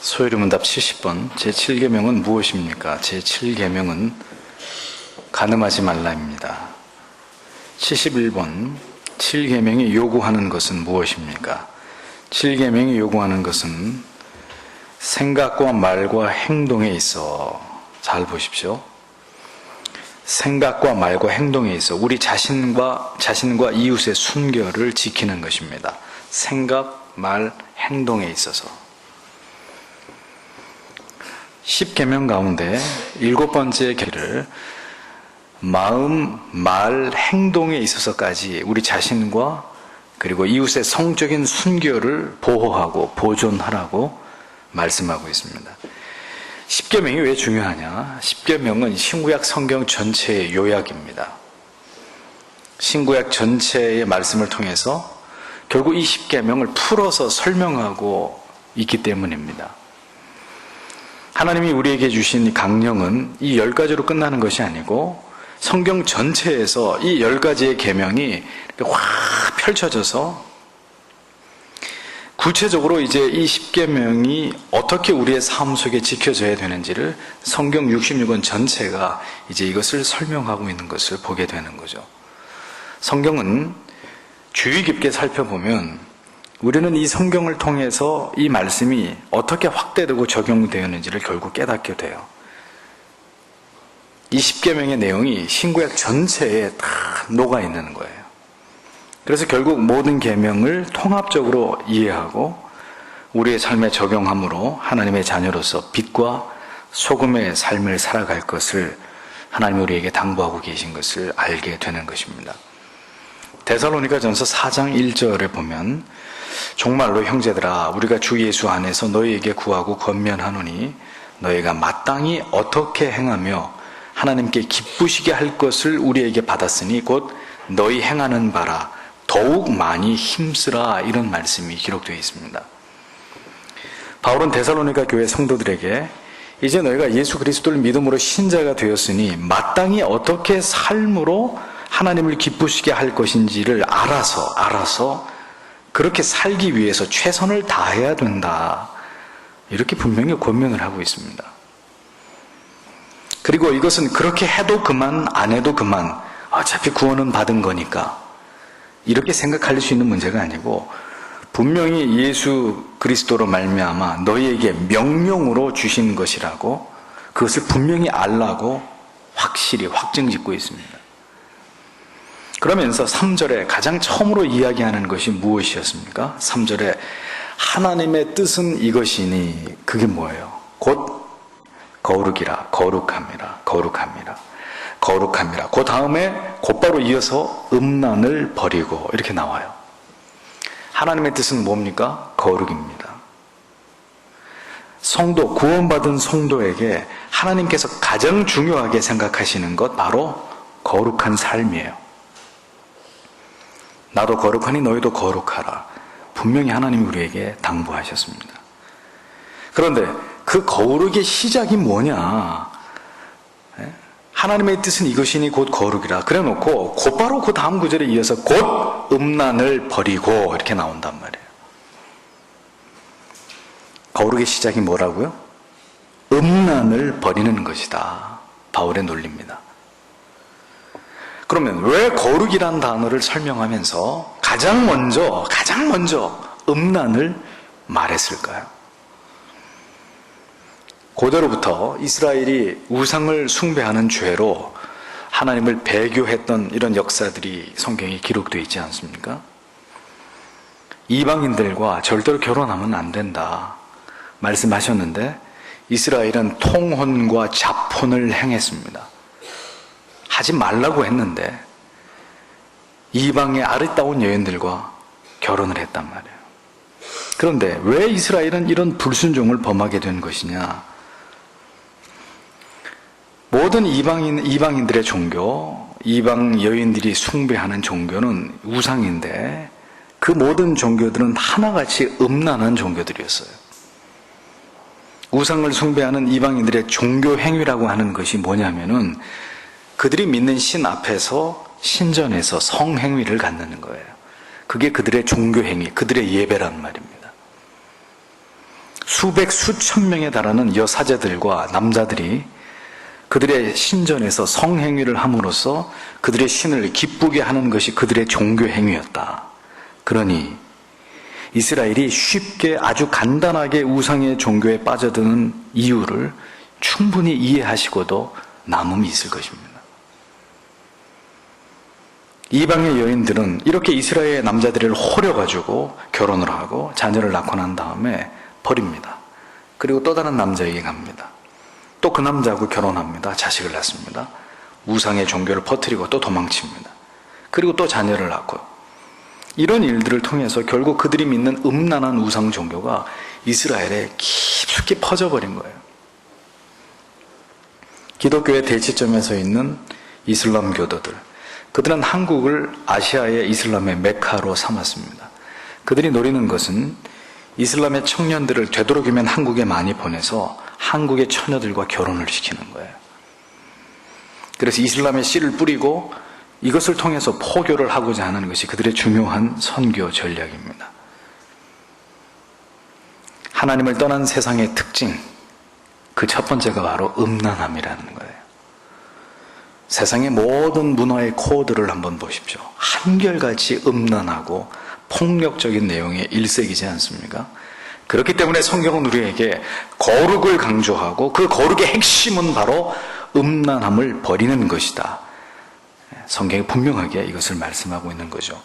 소요리문답 70번 제7계명은 무엇입니까? 제7계명은 간음하지 말라입니다. 71번 7계명이 요구하는 것은 무엇입니까? 7계명이 요구하는 것은 생각과 말과 행동에 있어, 잘 보십시오. 생각과 말과 행동에 있어 우리 자신과 이웃의 순결을 지키는 것입니다. 생각, 말, 행동에 있어서. 10계명 가운데 7번째 계를 마음, 말, 행동에 있어서까지 우리 자신과 그리고 이웃의 성적인 순결을 보호하고 보존하라고 말씀하고 있습니다. 10계명이 왜 중요하냐? 10계명은 신구약 성경 전체의 요약입니다. 신구약 전체의 말씀을 통해서 결국 이 10계명을 풀어서 설명하고 있기 때문입니다. 하나님이 우리에게 주신 강령은 이 10가지로 끝나는 것이 아니고 성경 전체에서 이 10가지의 계명이 확 펼쳐져서 구체적으로 이제 이 10계명이 어떻게 우리의 삶 속에 지켜져야 되는지를 성경 66권 전체가 이제 이것을 설명하고 있는 것을 보게 되는 거죠. 성경은 주의 깊게 살펴보면 우리는 이 성경을 통해서 이 말씀이 어떻게 확대되고 적용되었는지를 결국 깨닫게 돼요. 이 10계명의 내용이 신구약 전체에 다 녹아 있는 거예요. 그래서 결국 모든 계명을 통합적으로 이해하고 우리의 삶에 적용함으로 하나님의 자녀로서 빛과 소금의 삶을 살아갈 것을 하나님이 우리에게 당부하고 계신 것을 알게 되는 것입니다. 데살로니가전서 4장 1절에 보면 정말로 형제들아 우리가 주 예수 안에서 너희에게 구하고 권면하노니 너희가 마땅히 어떻게 행하며 하나님께 기쁘시게 할 것을 우리에게 받았으니 곧 너희 행하는 바라 더욱 많이 힘쓰라, 이런 말씀이 기록되어 있습니다. 바울은 데살로니가 교회 성도들에게 이제 너희가 예수 그리스도를 믿음으로 신자가 되었으니 마땅히 어떻게 삶으로 하나님을 기쁘시게 할 것인지를 알아서 그렇게 살기 위해서 최선을 다해야 된다, 이렇게 분명히 권면을 하고 있습니다. 그리고 이것은 그렇게 해도 그만 안 해도 그만, 어차피 구원은 받은 거니까 이렇게 생각할 수 있는 문제가 아니고 분명히 예수 그리스도로 말미암아 너희에게 명령으로 주신 것이라고 그것을 분명히 알라고 확실히 확증짓고 있습니다. 그러면서 3절에 가장 처음으로 이야기하는 것이 무엇이었습니까? 3절에 하나님의 뜻은 이것이니, 그게 뭐예요? 곧 거룩이라, 거룩함이라, 거룩함이라, 거룩함이라. 그 다음에 곧바로 이어서 음란을 버리고, 이렇게 나와요. 하나님의 뜻은 뭡니까? 거룩입니다. 성도, 구원받은 성도에게 하나님께서 가장 중요하게 생각하시는 것 바로 거룩한 삶이에요. 나도 거룩하니 너희도 거룩하라. 분명히 하나님이 우리에게 당부하셨습니다. 그런데 그 거룩의 시작이 뭐냐? 하나님의 뜻은 이것이니 곧 거룩이라 그래 놓고 곧바로 그 다음 구절에 이어서 곧 음란을 버리고, 이렇게 나온단 말이에요. 거룩의 시작이 뭐라고요? 음란을 버리는 것이다, 바울의 논리입니다. 그러면 왜 거룩이란 단어를 설명하면서 가장 먼저 음란을 말했을까요? 고대로부터 이스라엘이 우상을 숭배하는 죄로 하나님을 배교했던 이런 역사들이 성경에 기록되어 있지 않습니까? 이방인들과 절대로 결혼하면 안 된다 말씀하셨는데 이스라엘은 통혼과 자폰을 행했습니다. 하지 말라고 했는데 이방의 아리따운 여인들과 결혼을 했단 말이에요. 그런데 왜 이스라엘은 이런 불순종을 범하게 된 것이냐? 모든 이방인들의 종교, 이방 여인들이 숭배하는 종교는 우상인데 그 모든 종교들은 하나같이 음란한 종교들이었어요. 우상을 숭배하는 이방인들의 종교 행위라고 하는 것이 뭐냐면은 그들이 믿는 신 앞에서 신전에서 성행위를 갖는 거예요. 그게 그들의 종교행위, 그들의 예배란 말입니다. 수백 수천 명에 달하는 여사제들과 남자들이 그들의 신전에서 성행위를 함으로써 그들의 신을 기쁘게 하는 것이 그들의 종교 행위였다. 그러니 이스라엘이 쉽게 아주 간단하게 우상의 종교에 빠져드는 이유를 충분히 이해하시고도 남음이 있을 것입니다. 이방의 여인들은 이렇게 이스라엘 남자들을 호려가지고 결혼을 하고 자녀를 낳고 난 다음에 버립니다. 그리고 또 다른 남자에게 갑니다. 또 그 남자하고 결혼합니다. 자식을 낳습니다. 우상의 종교를 퍼뜨리고 또 도망칩니다. 그리고 또 자녀를 낳고, 이런 일들을 통해서 결국 그들이 믿는 음란한 우상 종교가 이스라엘에 깊숙이 퍼져버린 거예요. 기독교의 대치점에 서 있는 이슬람 교도들, 그들은 한국을 아시아의 이슬람의 메카로 삼았습니다. 그들이 노리는 것은 이슬람의 청년들을 되도록이면 한국에 많이 보내서 한국의 처녀들과 결혼을 시키는 거예요. 그래서 이슬람의 씨를 뿌리고 이것을 통해서 포교를 하고자 하는 것이 그들의 중요한 선교 전략입니다. 하나님을 떠난 세상의 특징, 그 첫 번째가 바로 음란함이라는 거예요. 세상의 모든 문화의 코드를 한번 보십시오. 한결같이 음란하고 폭력적인 내용의 일색이지 않습니까? 그렇기 때문에 성경은 우리에게 거룩을 강조하고 그 거룩의 핵심은 바로 음란함을 버리는 것이다. 성경이 분명하게 이것을 말씀하고 있는 거죠.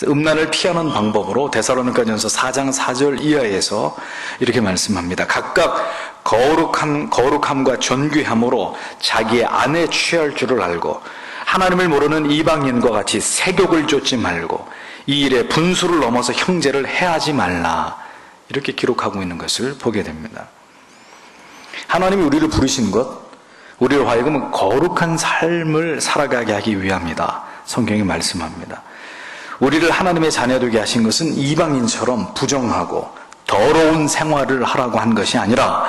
음란을 피하는 방법으로 데살로니가전서 4장 4절 이하에서 이렇게 말씀합니다. 각각 거룩함과 존귀함으로 자기의 안에 취할 줄을 알고 하나님을 모르는 이방인과 같이 세욕을 쫓지 말고 이 일에 분수를 넘어서 형제를 해하지 말라. 이렇게 기록하고 있는 것을 보게 됩니다. 하나님이 우리를 부르신 것, 우리를 하여금 거룩한 삶을 살아가게 하기 위함이다. 성경이 말씀합니다. 우리를 하나님의 자녀 되게 하신 것은 이방인처럼 부정하고 더러운 생활을 하라고 한 것이 아니라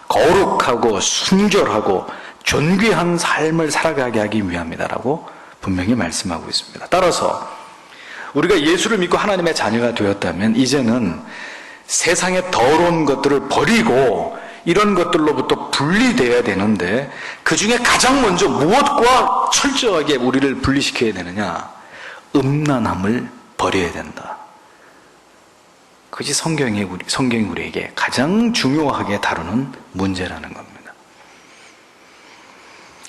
거룩하고 순결하고 존귀한 삶을 살아가게 하기 위함이다라고 분명히 말씀하고 있습니다. 따라서 우리가 예수를 믿고 하나님의 자녀가 되었다면 이제는 세상의 더러운 것들을 버리고 이런 것들로부터 분리되어야 되는데, 그 중에 가장 먼저 무엇과 철저하게 우리를 분리시켜야 되느냐? 음란함을 버려야 된다. 그것이 성경이 우리에게 가장 중요하게 다루는 문제라는 겁니다.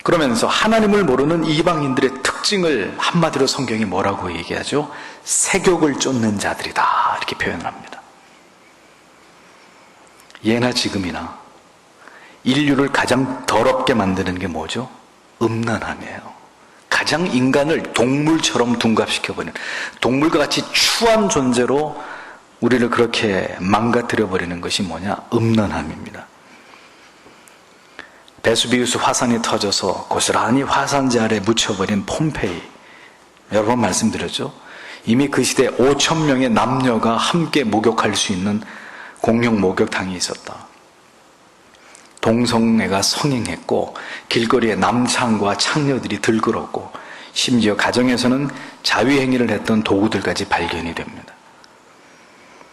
그러면서 하나님을 모르는 이방인들의 특징을 한마디로 성경이 뭐라고 얘기하죠? 세욕을 쫓는 자들이다. 이렇게 표현을 합니다. 예나 지금이나 인류를 가장 더럽게 만드는 게 뭐죠? 음란함이에요. 가장 인간을 동물처럼 둔갑시켜버리는, 동물과 같이 추한 존재로 우리를 그렇게 망가뜨려버리는 것이 뭐냐? 음란함입니다. 베수비우스 화산이 터져서 고스란히 화산재 아래 묻혀버린 폼페이, 여러 번 말씀드렸죠? 이미 그 시대에 5,000명의 남녀가 함께 목욕할 수 있는 공용 목욕탕이 있었다. 동성애가 성행했고 길거리에 남창과 창녀들이 들끓었고 심지어 가정에서는 자위행위를 했던 도구들까지 발견이 됩니다.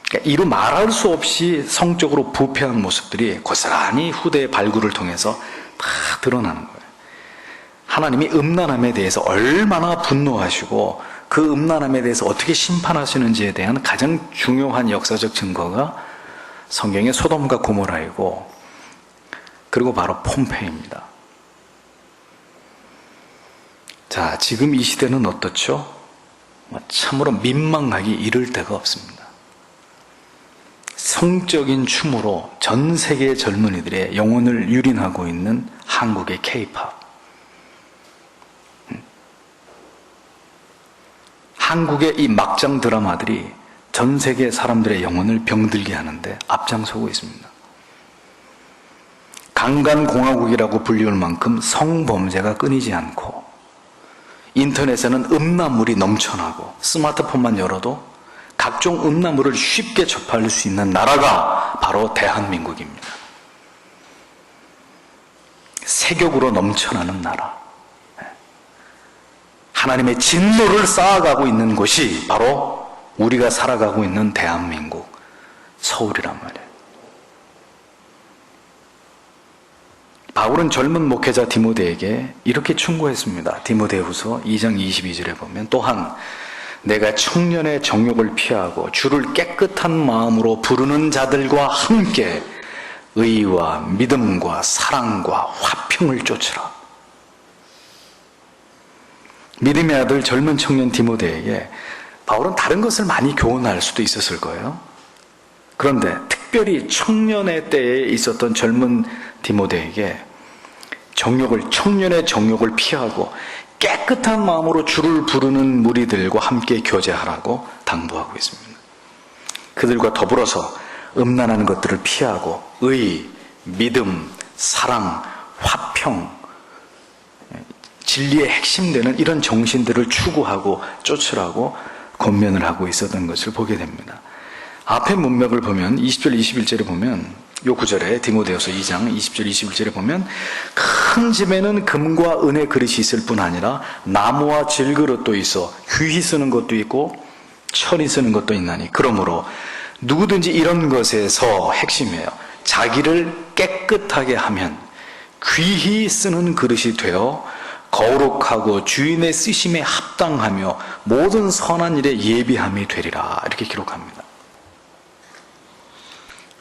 그러니까 이루 말할 수 없이 성적으로 부패한 모습들이 고스란히 후대의 발굴을 통해서 다 드러나는 거예요. 하나님이 음란함에 대해서 얼마나 분노하시고 그 음란함에 대해서 어떻게 심판하시는지에 대한 가장 중요한 역사적 증거가 성경의 소돔과 고모라이고, 그리고 바로 폼페이입니다. 자, 지금 이 시대는 어떻죠? 참으로 민망하기 이를 데가 없습니다. 성적인 춤으로 전 세계의 젊은이들의 영혼을 유린하고 있는 한국의 K-팝. 한국의 이 막장 드라마들이 전 세계 사람들의 영혼을 병들게 하는데 앞장서고 있습니다. 강간공화국이라고 불리울 만큼 성범죄가 끊이지 않고 인터넷에는 음란물이 넘쳐나고 스마트폰만 열어도 각종 음란물을 쉽게 접할 수 있는 나라가 바로 대한민국입니다. 세욕으로 넘쳐나는 나라, 하나님의 진노를 쌓아가고 있는 곳이 바로 우리가 살아가고 있는 대한민국, 서울이란 말이에요. 바울은 젊은 목회자 디모데에게 이렇게 충고했습니다. 디모데후서 2장 22절에 보면 또한 내가 청년의 정욕을 피하고 주를 깨끗한 마음으로 부르는 자들과 함께 의와 믿음과 사랑과 화평을 쫓으라. 믿음의 아들 젊은 청년 디모데에게 바울은 다른 것을 많이 교훈할 수도 있었을 거예요. 그런데 특별히 청년의 때에 있었던 젊은 디모데에게 청년의 정욕을 피하고 깨끗한 마음으로 주를 부르는 무리들과 함께 교제하라고 당부하고 있습니다. 그들과 더불어서 음란한 것들을 피하고 의, 믿음, 사랑, 화평, 진리의 핵심되는 이런 정신들을 추구하고 쫓으라고 권면을 하고 있었던 것을 보게 됩니다. 앞의 문맥을 보면 20절 21절에 보면 요 구절에 디모데후서 2장 20절 21절에 보면 큰 집에는 금과 은의 그릇이 있을 뿐 아니라 나무와 질그릇도 있어 귀히 쓰는 것도 있고 천이 쓰는 것도 있나니 그러므로 누구든지 이런 것에서 핵심이에요. 자기를 깨끗하게 하면 귀히 쓰는 그릇이 되어 거룩하고 주인의 쓰심에 합당하며 모든 선한 일에 예비함이 되리라 이렇게 기록합니다.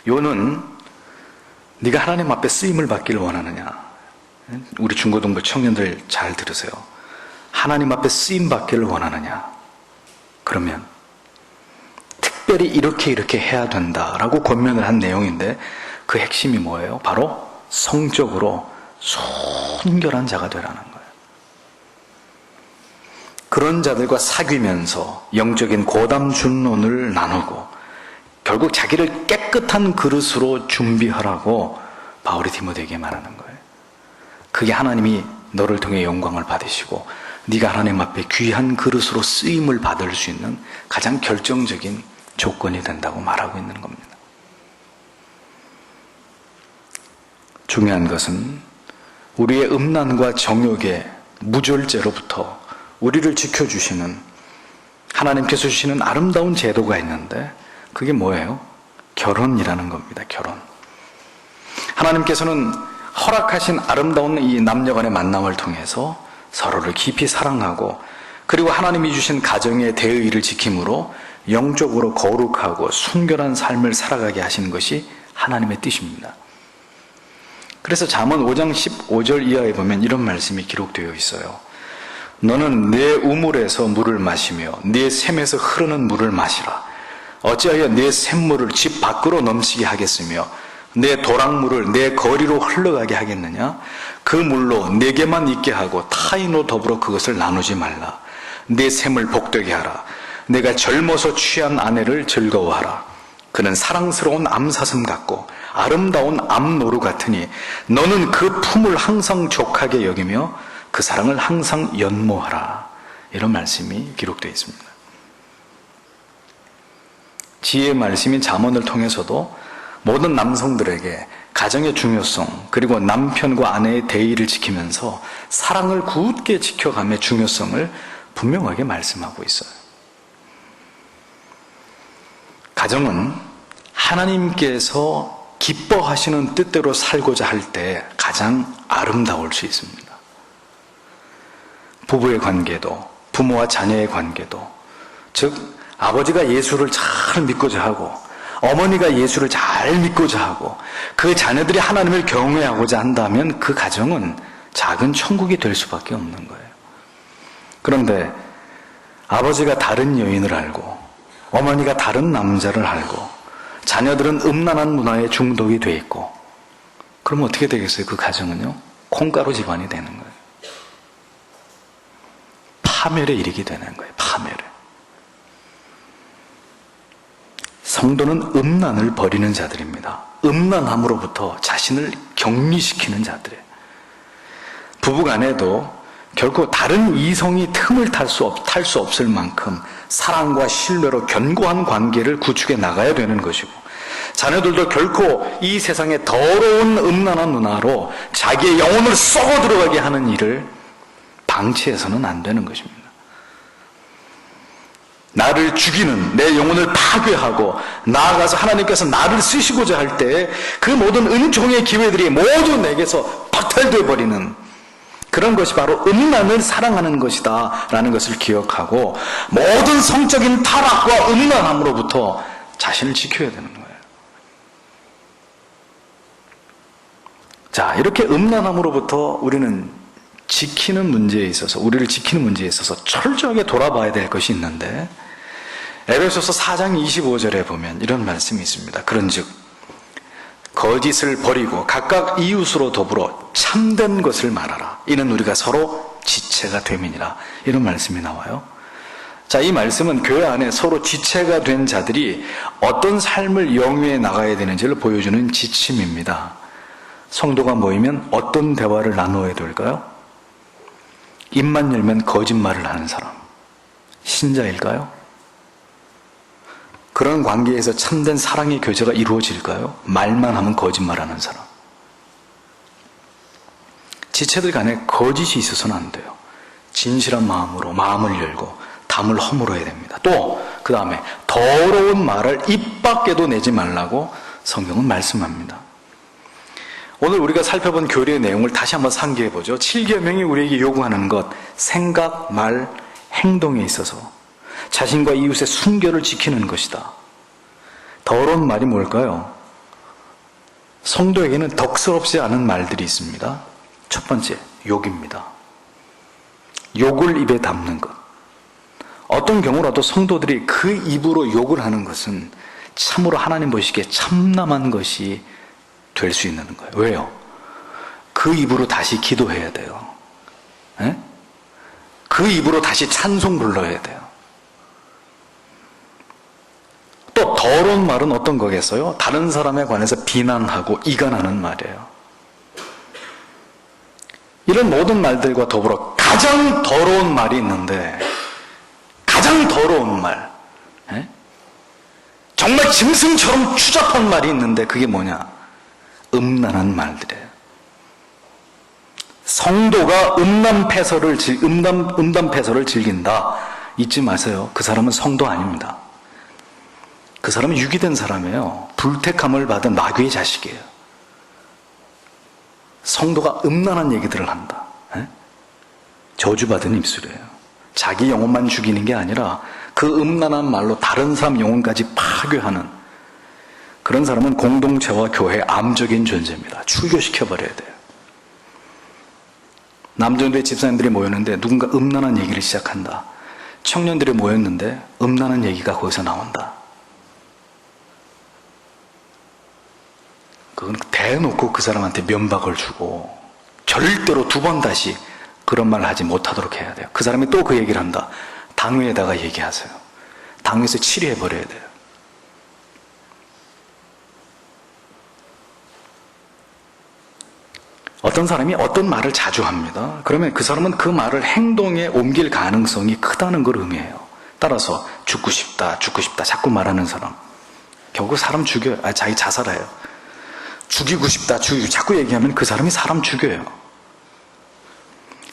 요는 네가 하나님 앞에 쓰임을 받기를 원하느냐? 우리 중고등부 청년들 잘 들으세요. 하나님 앞에 쓰임 받기를 원하느냐? 그러면 특별히 이렇게 해야 된다라고 권면을 한 내용인데 그 핵심이 뭐예요? 바로 성적으로 순결한 자가 되라는 거예요. 그런 자들과 사귀면서 영적인 고담 준론을 나누고 결국 자기를 깨끗한 그릇으로 준비하라고 바울이 디모데에게 말하는 거예요. 그게 하나님이 너를 통해 영광을 받으시고 네가 하나님 앞에 귀한 그릇으로 쓰임을 받을 수 있는 가장 결정적인 조건이 된다고 말하고 있는 겁니다. 중요한 것은 우리의 음란과 정욕의 무절제로부터 우리를 지켜주시는 하나님께서 주시는 아름다운 제도가 있는데 그게 뭐예요? 결혼이라는 겁니다. 결혼. 하나님께서는 허락하신 아름다운 이 남녀간의 만남을 통해서 서로를 깊이 사랑하고 그리고 하나님이 주신 가정의 대의를 지킴으로 영적으로 거룩하고 순결한 삶을 살아가게 하시는 것이 하나님의 뜻입니다. 그래서 잠언 5장 15절 이하에 보면 이런 말씀이 기록되어 있어요. 너는 내 우물에서 물을 마시며 네 샘에서 흐르는 물을 마시라. 어찌하여 내 샘물을 집 밖으로 넘치게 하겠으며 내 도랑물을 내 거리로 흘러가게 하겠느냐? 그 물로 내게만 있게 하고 타인으로 더불어 그것을 나누지 말라. 내 샘을 복되게 하라. 내가 젊어서 취한 아내를 즐거워하라. 그는 사랑스러운 암사슴 같고 아름다운 암노루 같으니 너는 그 품을 항상 족하게 여기며 그 사랑을 항상 연모하라. 이런 말씀이 기록되어 있습니다. 지혜의 말씀인 잠언을 통해서도 모든 남성들에게 가정의 중요성 그리고 남편과 아내의 대의를 지키면서 사랑을 굳게 지켜감의 중요성을 분명하게 말씀하고 있어요. 가정은 하나님께서 기뻐하시는 뜻대로 살고자 할 때 가장 아름다울 수 있습니다. 부부의 관계도 부모와 자녀의 관계도 즉 아버지가 예수를 잘 믿고자 하고 어머니가 예수를 잘 믿고자 하고 그 자녀들이 하나님을 경외하고자 한다면 그 가정은 작은 천국이 될 수밖에 없는 거예요. 그런데 아버지가 다른 여인을 알고 어머니가 다른 남자를 알고 자녀들은 음란한 문화에 중독이 돼 있고 그럼 어떻게 되겠어요? 그 가정은요? 콩가루 집안이 되는 거예요. 파멸에 이르게 되는 거예요. 파멸에. 성도는 음란을 버리는 자들입니다. 음란함으로부터 자신을 격리시키는 자들이에요. 부부간에도 결코 다른 이성이 틈을 탈 수 없을 만큼 사랑과 신뢰로 견고한 관계를 구축해 나가야 되는 것이고 자녀들도 결코 이 세상의 더러운 음란한 문화로 자기의 영혼을 썩어 들어가게 하는 일을 방치해서는 안 되는 것입니다. 나를 죽이는, 내 영혼을 파괴하고 나아가서 하나님께서 나를 쓰시고자 할 때 그 모든 은총의 기회들이 모두 내게서 박탈되어 버리는 그런 것이 바로 음란을 사랑하는 것이다 라는 것을 기억하고 모든 성적인 타락과 음란함으로부터 자신을 지켜야 되는 거예요. 자, 이렇게 음란함으로부터 우리는 우리를 지키는 문제에 있어서 철저하게 돌아봐야 될 것이 있는데, 에베소서 4장 25절에 보면 이런 말씀이 있습니다. 그런즉 거짓을 버리고 각각 이웃으로 더불어 참된 것을 말하라. 이는 우리가 서로 지체가 됨이니라. 이런 말씀이 나와요. 자, 이 말씀은 교회 안에 서로 지체가 된 자들이 어떤 삶을 영위해 나가야 되는지를 보여주는 지침입니다. 성도가 모이면 어떤 대화를 나누어야 될까요? 입만 열면 거짓말을 하는 사람, 신자일까요? 그런 관계에서 참된 사랑의 교제가 이루어질까요? 말만 하면 거짓말하는 사람. 지체들 간에 거짓이 있어서는 안 돼요. 진실한 마음으로 마음을 열고 담을 허물어야 됩니다. 또 그 다음에 더러운 말을 입 밖에도 내지 말라고 성경은 말씀합니다. 오늘 우리가 살펴본 교리의 내용을 다시 한번 상기해 보죠. 7계명이 우리에게 요구하는 것, 생각, 말, 행동에 있어서 자신과 이웃의 순결을 지키는 것이다. 더러운 말이 뭘까요? 성도에게는 덕스럽지 않은 말들이 있습니다. 첫 번째, 욕입니다. 욕을 입에 담는 것. 어떤 경우라도 성도들이 그 입으로 욕을 하는 것은 참으로 하나님 보시기에 참남한 것이 될 수 있는 거예요. 왜요? 그 입으로 다시 기도해야 돼요. 에? 그 입으로 다시 찬송 불러야 돼요. 또 더러운 말은 어떤 거겠어요? 다른 사람에 관해서 비난하고 이간하는 말이에요. 이런 모든 말들과 더불어 가장 더러운 말이 있는데, 가장 더러운 말, 정말 짐승처럼 추잡한 말이 있는데 그게 뭐냐? 음란한 말들이에요. 성도가 음란 패설을 즐긴다. 잊지 마세요. 그 사람은 성도 아닙니다. 그 사람은 유기된 사람이에요. 불택함을 받은 마귀의 자식이에요. 성도가 음란한 얘기들을 한다. 저주받은 입술이에요. 자기 영혼만 죽이는 게 아니라 그 음란한 말로 다른 사람 영혼까지 파괴하는 그런 사람은 공동체와 교회의 암적인 존재입니다. 출교시켜버려야 돼요. 남정도의 집사님들이 모였는데 누군가 음란한 얘기를 시작한다. 청년들이 모였는데 음란한 얘기가 거기서 나온다. 그건 대놓고 그 사람한테 면박을 주고 절대로 두 번 다시 그런 말을 하지 못하도록 해야 돼요. 그 사람이 또 그 얘기를 한다. 당회에다가 얘기하세요. 당회에서 치료해버려야 돼요. 어떤 사람이 어떤 말을 자주 합니다. 그러면 그 사람은 그 말을 행동에 옮길 가능성이 크다는 걸 의미해요. 따라서 죽고 싶다 자꾸 말하는 사람, 결국 사람 죽여요. 자기 자살해요. 죽이고 싶다 자꾸 얘기하면 그 사람이 사람 죽여요.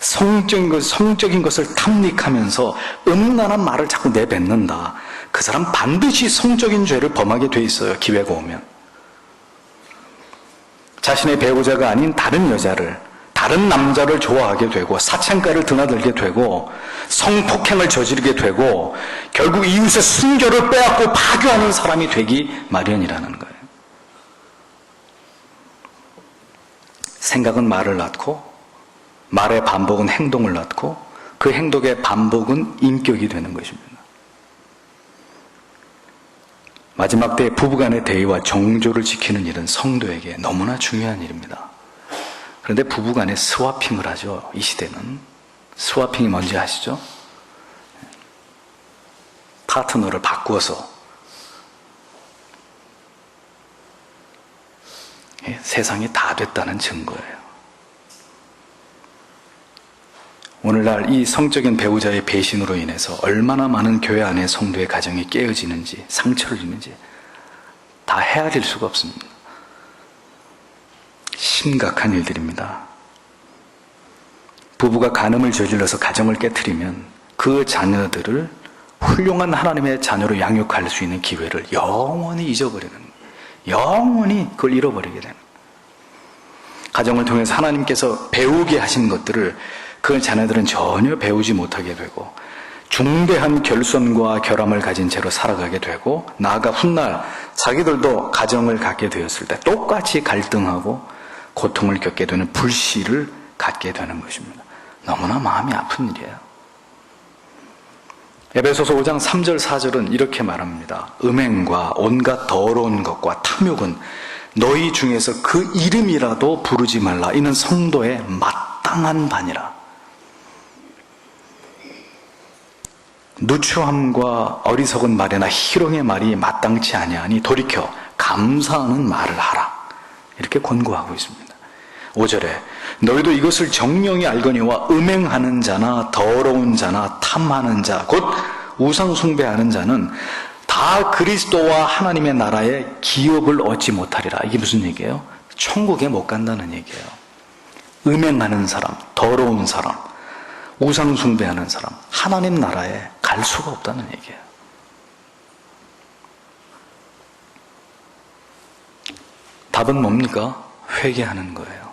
성적인 것을 탐닉하면서 음란한 말을 자꾸 내뱉는다. 그 사람 반드시 성적인 죄를 범하게 돼 있어요. 기회가 오면. 자신의 배우자가 아닌 다른 여자를, 다른 남자를 좋아하게 되고 사창가를 드나들게 되고 성폭행을 저지르게 되고 결국 이웃의 순결을 빼앗고 파괴하는 사람이 되기 마련이라는 거예요. 생각은 말을 낳고 말의 반복은 행동을 낳고 그 행동의 반복은 인격이 되는 것입니다. 마지막 때 부부간의 대의와 정조를 지키는 일은 성도에게 너무나 중요한 일입니다. 그런데 부부간에 스와핑을 하죠. 이 시대는. 스와핑이 뭔지 아시죠? 파트너를 바꾸어서 세상이 다 됐다는 증거예요. 오늘날 이 성적인 배우자의 배신으로 인해서 얼마나 많은 교회 안의 성도의 가정이 깨어지는지, 상처를 입는지 다 헤아릴 수가 없습니다. 심각한 일들입니다. 부부가 간음을 저질러서 가정을 깨트리면 그 자녀들을 훌륭한 하나님의 자녀로 양육할 수 있는 기회를 영원히 잊어버리는 거예요. 영원히 그걸 잃어버리게 되는 거예요. 가정을 통해서 하나님께서 배우게 하신 것들을 그 자녀들은 전혀 배우지 못하게 되고 중대한 결손과 결함을 가진 채로 살아가게 되고 나아가 훗날 자기들도 가정을 갖게 되었을 때 똑같이 갈등하고 고통을 겪게 되는 불씨를 갖게 되는 것입니다. 너무나 마음이 아픈 일이에요. 에베소서 5장 3절 4절은 이렇게 말합니다. 음행과 온갖 더러운 것과 탐욕은 너희 중에서 그 이름이라도 부르지 말라. 이는 성도의 마땅한 바니라. 누추함과 어리석은 말이나 희롱의 말이 마땅치 아니하니 돌이켜 감사하는 말을 하라. 이렇게 권고하고 있습니다. 5절에 너희도 이것을 정령이 알거니와 음행하는 자나 더러운 자나 탐하는 자 곧 우상 숭배하는 자는 다 그리스도와 하나님의 나라에 기업을 얻지 못하리라. 이게 무슨 얘기예요? 천국에 못 간다는 얘기예요. 음행하는 사람, 더러운 사람, 우상 숭배하는 사람, 하나님 나라에 갈 수가 없다는 얘기예요. 답은 뭡니까? 회개하는 거예요.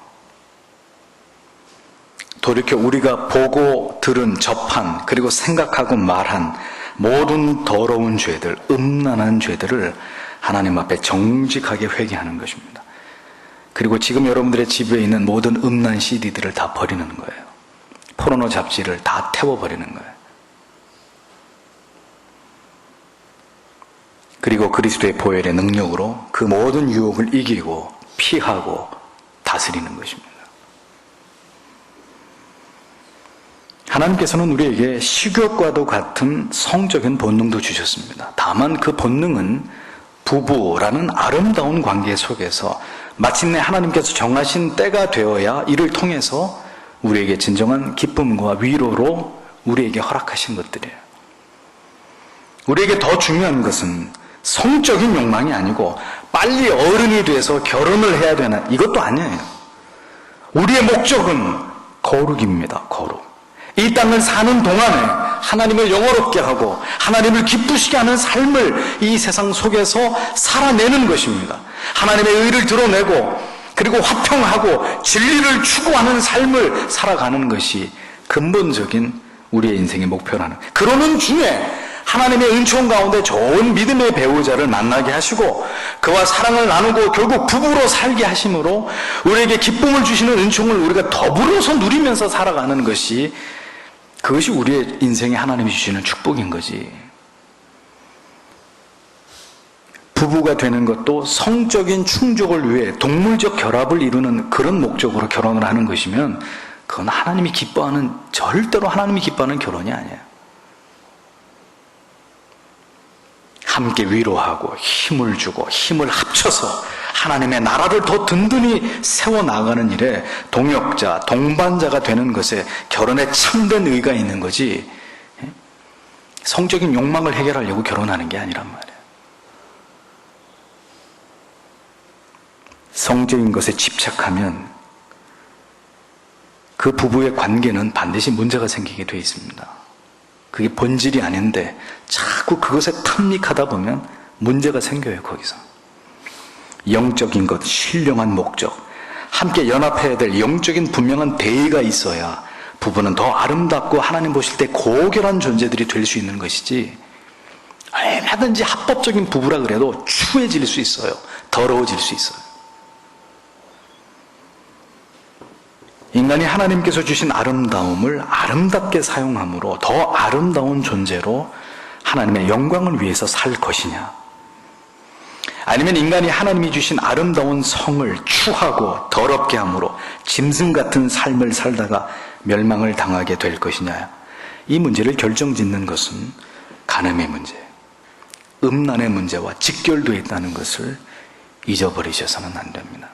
돌이켜 우리가 보고 들은 접한 그리고 생각하고 말한 모든 더러운 죄들, 음란한 죄들을 하나님 앞에 정직하게 회개하는 것입니다. 그리고 지금 여러분들의 집에 있는 모든 음란 CD들을 다 버리는 거예요. 포르노 잡지를 다 태워버리는 거예요. 그리고 그리스도의 보혈의 능력으로 그 모든 유혹을 이기고 피하고 다스리는 것입니다. 하나님께서는 우리에게 식욕과도 같은 성적인 본능도 주셨습니다. 다만 그 본능은 부부라는 아름다운 관계 속에서 마침내 하나님께서 정하신 때가 되어야 이를 통해서 우리에게 진정한 기쁨과 위로로 우리에게 허락하신 것들이에요. 우리에게 더 중요한 것은 성적인 욕망이 아니고 빨리 어른이 돼서 결혼을 해야 되나 이것도 아니에요. 우리의 목적은 거룩입니다. 거룩. 이 땅을 사는 동안에 하나님을 영화롭게 하고 하나님을 기쁘시게 하는 삶을 이 세상 속에서 살아내는 것입니다. 하나님의 의를 드러내고 그리고 화평하고 진리를 추구하는 삶을 살아가는 것이 근본적인 우리의 인생의 목표라는 거예요. 그러는 중에 하나님의 은총 가운데 좋은 믿음의 배우자를 만나게 하시고 그와 사랑을 나누고 결국 부부로 살게 하심으로 우리에게 기쁨을 주시는 은총을 우리가 더불어서 누리면서 살아가는 것이 그것이 우리의 인생에 하나님이 주시는 축복인 거지. 부부가 되는 것도 성적인 충족을 위해 동물적 결합을 이루는 그런 목적으로 결혼을 하는 것이면 그건 하나님이 기뻐하는, 절대로 하나님이 기뻐하는 결혼이 아니에요. 함께 위로하고 힘을 주고 힘을 합쳐서 하나님의 나라를 더 든든히 세워나가는 일에 동역자, 동반자가 되는 것에 결혼에 참된 의의가 있는 거지 성적인 욕망을 해결하려고 결혼하는 게 아니란 말이에요. 성적인 것에 집착하면 그 부부의 관계는 반드시 문제가 생기게 돼 있습니다. 그게 본질이 아닌데 자꾸 그것에 탐닉하다 보면 문제가 생겨요. 거기서 영적인 것, 신령한 목적, 함께 연합해야 될 영적인 분명한 대의가 있어야 부부는 더 아름답고 하나님 보실 때 고결한 존재들이 될 수 있는 것이지 얼마든지 합법적인 부부라 그래도 추해질 수 있어요. 더러워질 수 있어요. 인간이 하나님께서 주신 아름다움을 아름답게 사용함으로 더 아름다운 존재로 하나님의 영광을 위해서 살 것이냐, 아니면 인간이 하나님이 주신 아름다운 성을 추하고 더럽게 함으로 짐승 같은 삶을 살다가 멸망을 당하게 될 것이냐. 이 문제를 결정짓는 것은 간음의 문제, 음란의 문제와 직결되어 있다는 것을 잊어버리셔서는 안 됩니다.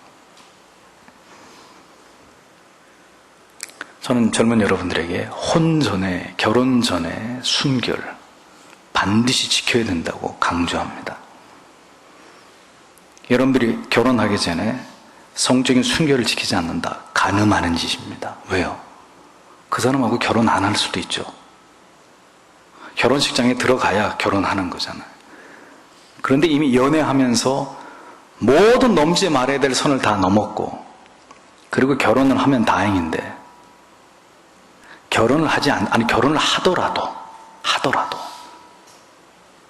저는 젊은 여러분들에게 혼 전에, 결혼 전에 순결 반드시 지켜야 된다고 강조합니다. 여러분들이 결혼하기 전에 성적인 순결을 지키지 않는다. 간음하는 짓입니다. 왜요? 그 사람하고 결혼 안 할 수도 있죠. 결혼식장에 들어가야 결혼하는 거잖아요. 그런데 이미 연애하면서 모든 넘지 말아야 될 선을 다 넘었고, 그리고 결혼을 하면 다행인데, 결혼을 결혼을 하더라도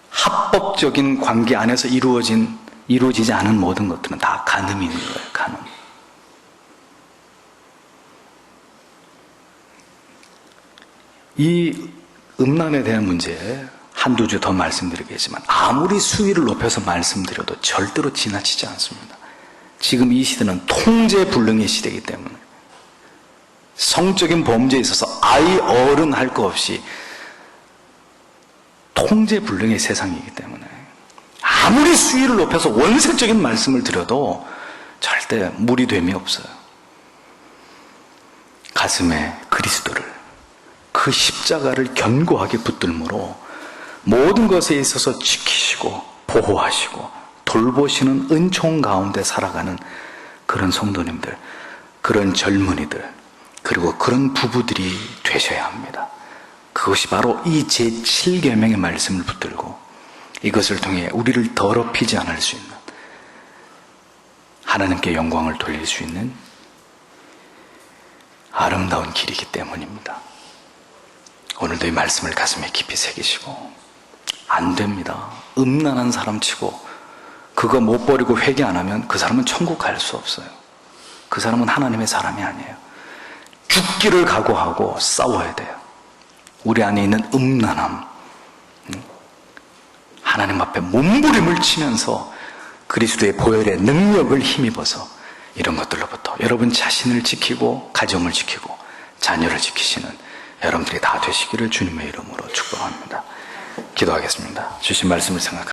합법적인 관계 안에서 이루어지지 않은 모든 것들은 다 간음이 있는 거예요. 간음. 이 음란에 대한 문제 한두 주 더 말씀드리겠지만, 아무리 수위를 높여서 말씀드려도 절대로 지나치지 않습니다. 지금 이 시대는 통제불능의 시대이기 때문에, 성적인 범죄에 있어서 아이 어른 할 거 없이 통제불능의 세상이기 때문에 아무리 수위를 높여서 원색적인 말씀을 드려도 절대 무리됨이 없어요. 가슴에 그리스도를, 그 십자가를 견고하게 붙들므로 모든 것에 있어서 지키시고 보호하시고 돌보시는 은총 가운데 살아가는 그런 성도님들, 그런 젊은이들, 그리고 그런 부부들이 되셔야 합니다. 그것이 바로 이 제7계명의 말씀을 붙들고 이것을 통해 우리를 더럽히지 않을 수 있는, 하나님께 영광을 돌릴 수 있는 아름다운 길이기 때문입니다. 오늘도 이 말씀을 가슴에 깊이 새기시고, 안 됩니다. 음란한 사람 치고 그거 못 버리고 회개 안 하면 그 사람은 천국 갈 수 없어요. 그 사람은 하나님의 사람이 아니에요. 죽기를 각오하고 싸워야 돼요. 우리 안에 있는 음란함, 하나님 앞에 몸부림을 치면서 그리스도의 보혈의 능력을 힘입어서 이런 것들로부터 여러분 자신을 지키고 가정을 지키고 자녀를 지키시는 여러분들이 다 되시기를 주님의 이름으로 축복합니다. 기도하겠습니다. 주신 말씀을 생각합니다.